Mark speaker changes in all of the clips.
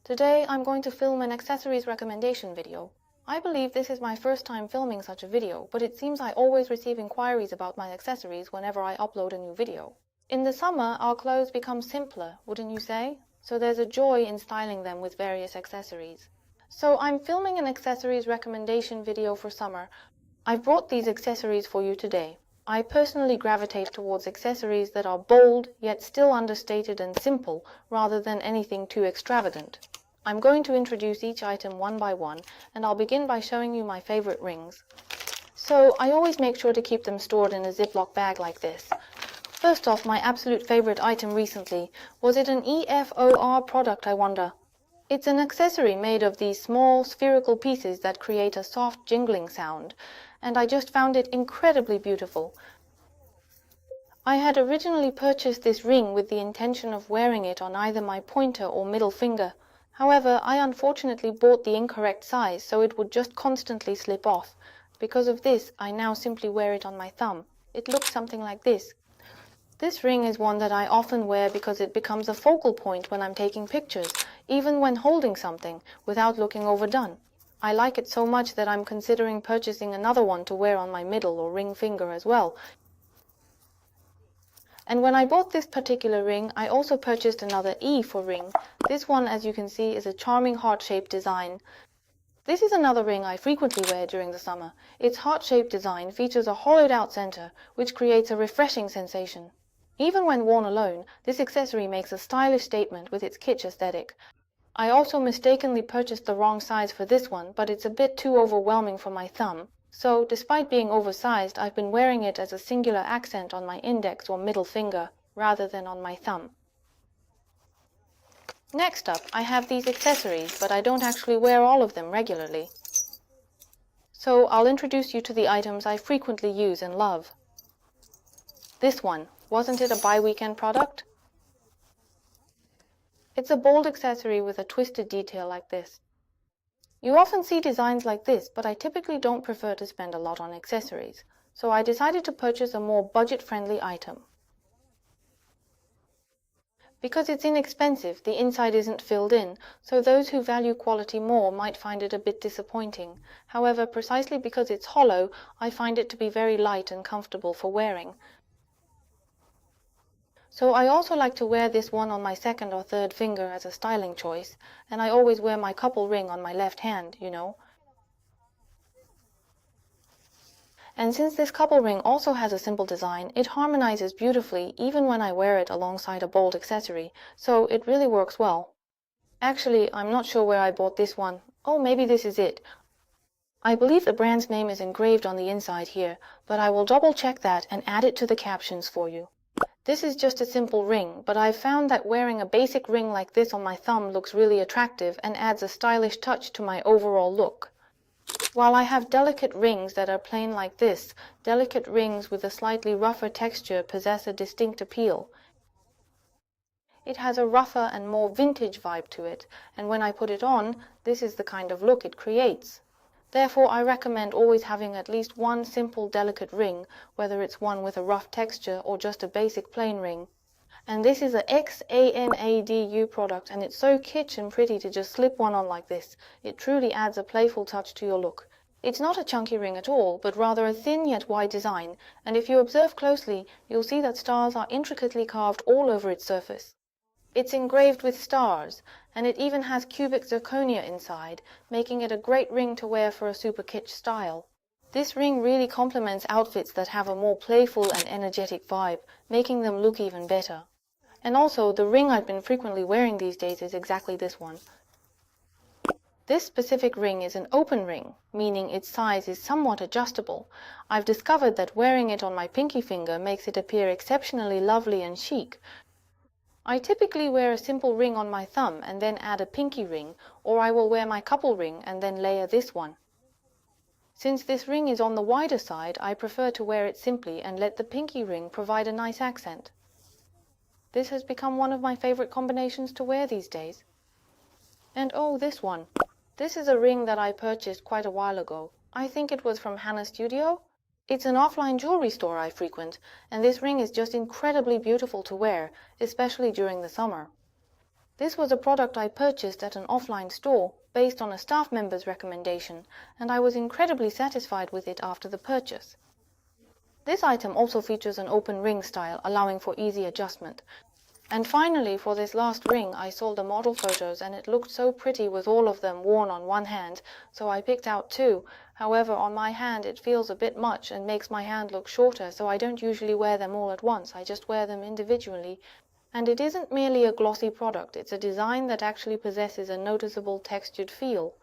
Speaker 1: Today I'm going to film an accessories recommendation video. I believe this is my first time filming such a video, but it seems I always receive inquiries about my accessories whenever I upload a new video. In the summer, our clothes become simpler, wouldn't you say? So there's a joy in styling them with various accessories. So I'm filming an accessories recommendation video for summer. I've brought these accessories for you today. I personally gravitate towards accessories that are bold, yet still understated and simple, rather than anything too extravagant. I'm going to introduce each item one by one, and I'll begin by showing you my favorite rings. So I always make sure to keep them stored in a Ziploc bag like this. First off, my absolute favorite item recently. Was it an EFOR product, I wonder? It's an accessory made of these small spherical pieces that create a soft jingling sound, and I just found it incredibly beautiful. I had originally purchased this ring with the intention of wearing it on either my pointer or middle finger. However, I unfortunately bought the incorrect size, so it would just constantly slip off. Because of this, I now simply wear it on my thumb. It looks something like this. This ring is one that I often wear because it becomes a focal point when I'm taking pictures, even when holding something, without looking overdone. I like it so much that I'm considering purchasing another one to wear on my middle or ring finger as well. And when I bought this particular ring, I also purchased another E for ring. This one, as you can see, is a charming heart-shaped design. This is another ring I frequently wear during the summer. Its heart-shaped design features a hollowed-out center, which creates a refreshing sensation. Even when worn alone, this accessory makes a stylish statement with its kitsch aesthetic. I also mistakenly purchased the wrong size for this one, but it's a bit too overwhelming for my thumb. So, despite being oversized, I've been wearing it as a singular accent on my index or middle finger, rather than on my thumb. Next up, I have these accessories, but I don't actually wear all of them regularly. So, I'll introduce you to the items I frequently use and love. This one, wasn't it a bi-weekend product? It's a bold accessory with a twisted detail like this. You often see designs like this, but I typically don't prefer to spend a lot on accessories, so I decided to purchase a more budget-friendly item. Because it's inexpensive, the inside isn't filled in, so those who value quality more might find it a bit disappointing. However, precisely because it's hollow, I find it to be very light and comfortable for wearing. So I also like to wear this one on my second or third finger as a styling choice, and I always wear my couple ring on my left hand, you know. And since this couple ring also has a simple design, it harmonizes beautifully even when I wear it alongside a bold accessory, so it really works well. Actually, I'm not sure where I bought this one. Oh, maybe this is it. I believe the brand's name is engraved on the inside here, but I will double check that and add it to the captions for you. This is just a simple ring, but I've found that wearing a basic ring like this on my thumb looks really attractive and adds a stylish touch to my overall look. While I have delicate rings that are plain like this, delicate rings with a slightly rougher texture possess a distinct appeal. It has a rougher and more vintage vibe to it, and when I put it on, this is the kind of look it creates. Therefore, I recommend always having at least one simple delicate ring, whether it's one with a rough texture or just a basic plain ring. And this is a XANADU product, and it's so kitsch and pretty to just slip one on like this. It truly adds a playful touch to your look. It's not a chunky ring at all, but rather a thin yet wide design, and if you observe closely, you'll see that stars are intricately carved all over its surface. It's engraved with stars, and it even has cubic zirconia inside, making it a great ring to wear for a super kitsch style. This ring really complements outfits that have a more playful and energetic vibe, making them look even better. And also, the ring I've been frequently wearing these days is exactly this one. This specific ring is an open ring, meaning its size is somewhat adjustable. I've discovered that wearing it on my pinky finger makes it appear exceptionally lovely and chic. I typically wear a simple ring on my thumb and then add a pinky ring, or I will wear my couple ring and then layer this one. Since this ring is on the wider side, I prefer to wear it simply and let the pinky ring provide a nice accent. This has become one of my favorite combinations to wear these days. And oh, this one. This is a ring that I purchased quite a while ago. I think it was from Hannah Studio. It's an offline jewelry store I frequent, and this ring is just incredibly beautiful to wear, especially during the summer. This was a product I purchased at an offline store based on a staff member's recommendation, and I was incredibly satisfied with it after the purchase. This item also features an open ring style, allowing for easy adjustment. And finally, for this last ring, I saw the model photos and it looked so pretty with all of them worn on one hand, so I picked out two. However, on my hand it feels a bit much and makes my hand look shorter, so I don't usually wear them all at once, I just wear them individually. And it isn't merely a glossy product, it's a design that actually possesses a noticeable textured feel.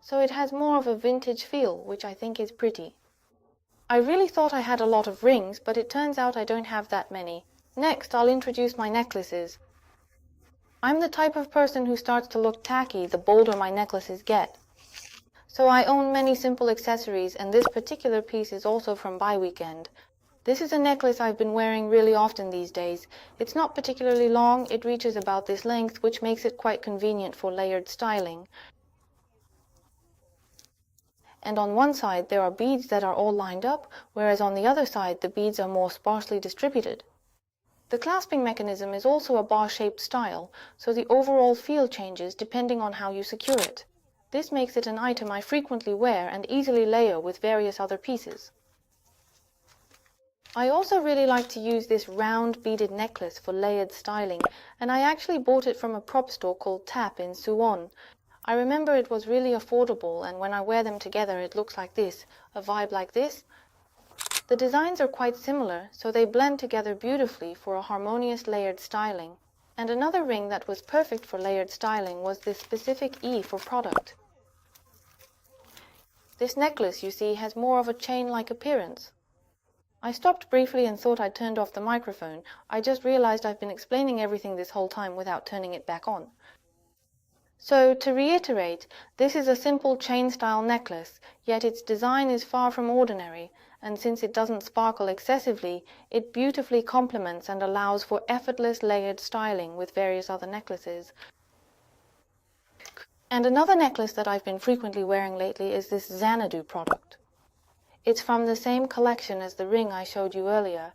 Speaker 1: So it has more of a vintage feel, which I think is pretty. I really thought I had a lot of rings, but it turns out I don't have that many. Next, I'll introduce my necklaces. I'm the type of person who starts to look tacky the bolder my necklaces get. So I own many simple accessories, and this particular piece is also from Buy Weekend. This is a necklace I've been wearing really often these days. It's not particularly long, it reaches about this length, which makes it quite convenient for layered styling. And on one side there are beads that are all lined up, whereas on the other side the beads are more sparsely distributed. The clasping mechanism is also a bar-shaped style, so the overall feel changes depending on how you secure it. This makes it an item I frequently wear and easily layer with various other pieces. I also really like to use this round beaded necklace for layered styling, and I actually bought it from a prop store called Tap in Suwon. I remember it was really affordable, and when I wear them together it looks like this, a vibe like this. The designs are quite similar, so they blend together beautifully for a harmonious layered styling. And another ring that was perfect for layered styling was this specific E for product. This necklace, you see, has more of a chain-like appearance. I stopped briefly and thought I'd turned off the microphone. I just realized I've been explaining everything this whole time without turning it back on. So, to reiterate, this is a simple chain-style necklace, yet its design is far from ordinary, and since it doesn't sparkle excessively, it beautifully complements and allows for effortless layered styling with various other necklaces. And another necklace that I've been frequently wearing lately is this Xanadu product. It's from the same collection as the ring I showed you earlier.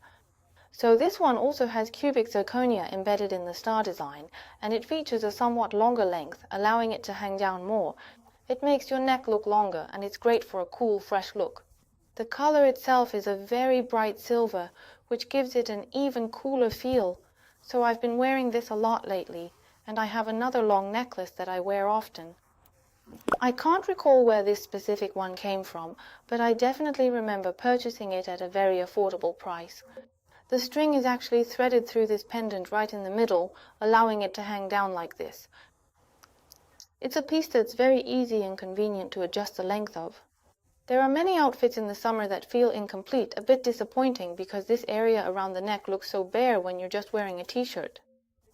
Speaker 1: So this one also has cubic zirconia embedded in the star design, and it features a somewhat longer length, allowing it to hang down more. It makes your neck look longer, and it's great for a cool, fresh look. The color itself is a very bright silver, which gives it an even cooler feel. So I've been wearing this a lot lately, and I have another long necklace that I wear often. I can't recall where this specific one came from, but I definitely remember purchasing it at a very affordable price. The string is actually threaded through this pendant right in the middle, allowing it to hang down like this. It's a piece that's very easy and convenient to adjust the length of. There are many outfits in the summer that feel incomplete, a bit disappointing because this area around the neck looks so bare when you're just wearing a t-shirt.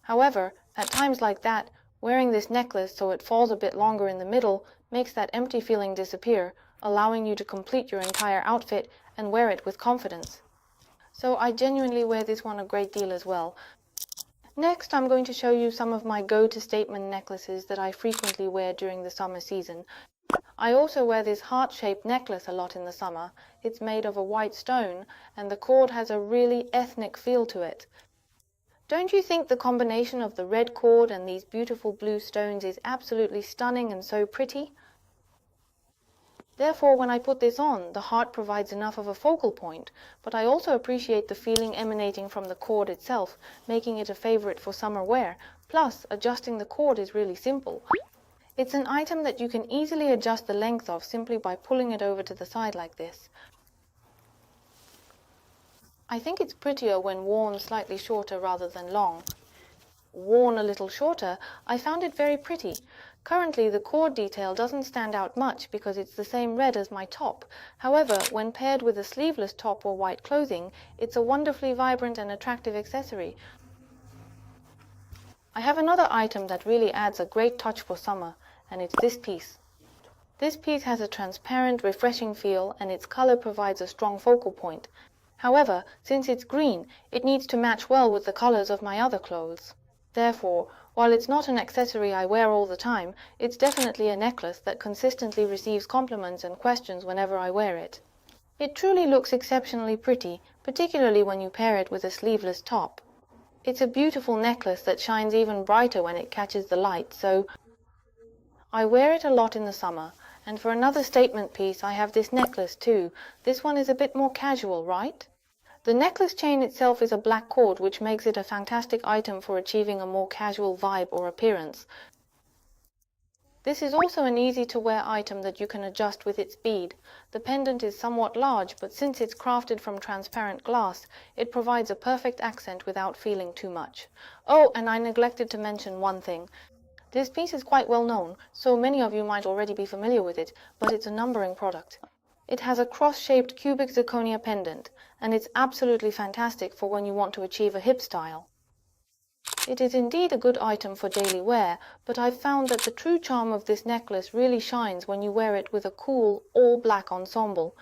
Speaker 1: However, at times like that, wearing this necklace so it falls a bit longer in the middle makes that empty feeling disappear, allowing you to complete your entire outfit and wear it with confidence. So I genuinely wear this one a great deal as well. Next, I'm going to show you some of my go-to statement necklaces that I frequently wear during the summer season. I also wear this heart-shaped necklace a lot in the summer. It's made of a white stone, and the cord has a really ethnic feel to it. Don't you think the combination of the red cord and these beautiful blue stones is absolutely stunning and so pretty? Therefore, when I put this on, the heart provides enough of a focal point, but I also appreciate the feeling emanating from the cord itself, making it a favorite for summer wear. Plus, adjusting the cord is really simple. It's an item that you can easily adjust the length of simply by pulling it over to the side like this. I think it's prettier when worn slightly shorter rather than long. Worn a little shorter, I found it very pretty. Currently, the cord detail doesn't stand out much because it's the same red as my top. However, when paired with a sleeveless top or white clothing, it's a wonderfully vibrant and attractive accessory. I have another item that really adds a great touch for summer, and it's this piece. This piece has a transparent, refreshing feel, and its color provides a strong focal point. However, since it's green, it needs to match well with the colors of my other clothes. Therefore, while it's not an accessory I wear all the time, it's definitely a necklace that consistently receives compliments and questions whenever I wear it. It truly looks exceptionally pretty, particularly when you pair it with a sleeveless top. It's a beautiful necklace that shines even brighter when it catches the light, so I wear it a lot in the summer. And for another statement piece, I have this necklace too. This one is a bit more casual, right? The necklace chain itself is a black cord, which makes it a fantastic item for achieving a more casual vibe or appearance. This is also an easy-to-wear item that you can adjust with its bead. The pendant is somewhat large, but since it's crafted from transparent glass, it provides a perfect accent without feeling too much. Oh, and I neglected to mention one thing. This piece is quite well known, so many of you might already be familiar with it, but it's a numbering product. It has a cross-shaped cubic zirconia pendant, and it's absolutely fantastic for when you want to achieve a hip style. It is indeed a good item for daily wear, but I've found that the true charm of this necklace really shines when you wear it with a cool, all-black ensemble.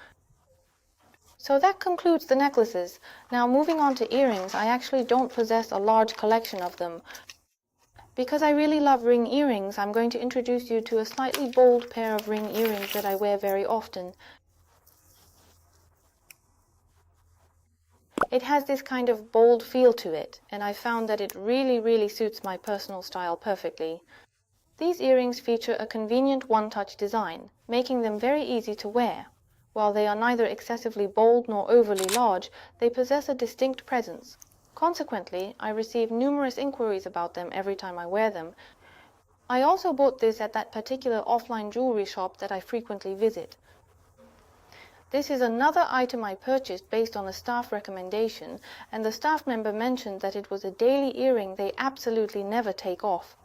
Speaker 1: So that concludes the necklaces. Now moving on to earrings, I actually don't possess a large collection of them. Because I really love ring earrings, I'm going to introduce you to a slightly bold pair of ring earrings that I wear very often. It has this kind of bold feel to it, and I found that it really suits my personal style perfectly. These earrings feature a convenient one-touch design, making them very easy to wear. While they are neither excessively bold nor overly large, they possess a distinct presence. Consequently, I receive numerous inquiries about them every time I wear them. I also bought this at that particular offline jewelry shop that I frequently visit. This is another item I purchased based on a staff recommendation, and the staff member mentioned that it was a daily earring they absolutely never take off.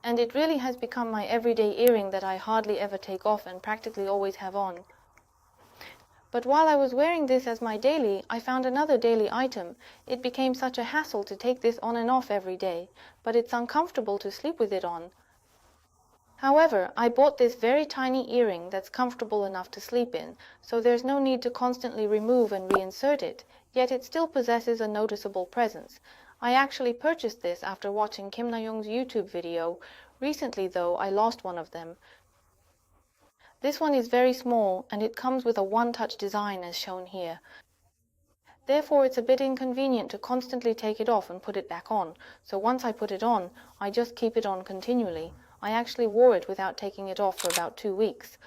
Speaker 1: And it really has become my everyday earring that I hardly ever take off and practically always have on. But while I was wearing this as my daily, I found another daily item. It became such a hassle to take this on and off every day, but it's uncomfortable to sleep with it on. However, I bought this very tiny earring that's comfortable enough to sleep in, so there's no need to constantly remove and reinsert it, yet it still possesses a noticeable presence. I actually purchased this after watching Kim Na-young's YouTube video. Recently, though, I lost one of them. This one is very small, and it comes with a one-touch design as shown here. Therefore, it's a bit inconvenient to constantly take it off and put it back on, so once I put it on, I just keep it on continually. I actually wore it without taking it off for about 2 weeks.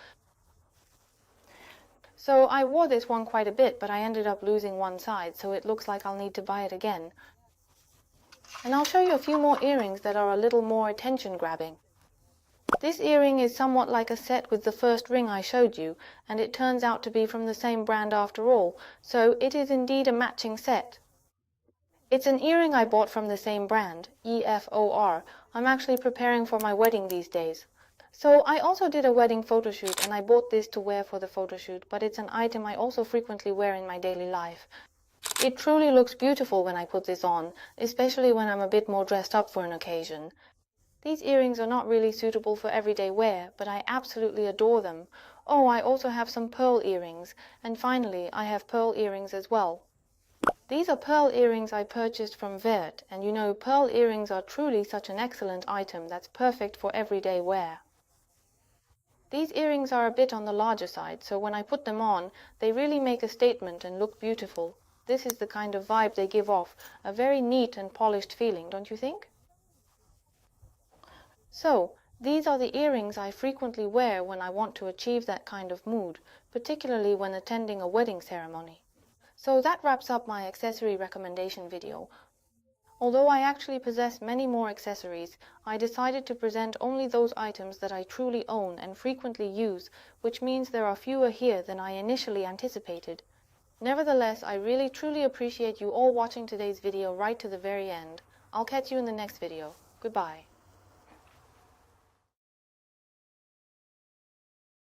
Speaker 1: So I wore this one quite a bit, but I ended up losing one side, so it looks like I'll need to buy it again. And I'll show you a few more earrings that are a little more attention-grabbing. This earring is somewhat like a set with the first ring I showed you, and it turns out to be from the same brand after all, so it is indeed a matching set. It's an earring I bought from the same brand, EFOR. I'm actually preparing for my wedding these days. So I also did a wedding photoshoot, and I bought this to wear for the photoshoot, but it's an item I also frequently wear in my daily life. It truly looks beautiful when I put this on, especially when I'm a bit more dressed up for an occasion. These earrings are not really suitable for everyday wear, but I absolutely adore them. Oh, I also have some pearl earrings, and finally I have pearl earrings as well. These are pearl earrings I purchased from Vert, and you know, pearl earrings are truly such an excellent item that's perfect for everyday wear. These earrings are a bit on the larger side, so when I put them on, they really make a statement and look beautiful. This is the kind of vibe they give off, a very neat and polished feeling, don't you think? So, these are the earrings I frequently wear when I want to achieve that kind of mood, particularly when attending a wedding ceremony. So that wraps up my accessory recommendation video. Although I actually possess many more accessories, I decided to present only those items that I truly own and frequently use, which means there are fewer here than I initially anticipated. Nevertheless, I really truly appreciate you all watching today's video right to the very end. I'll catch you in the next video. Goodbye.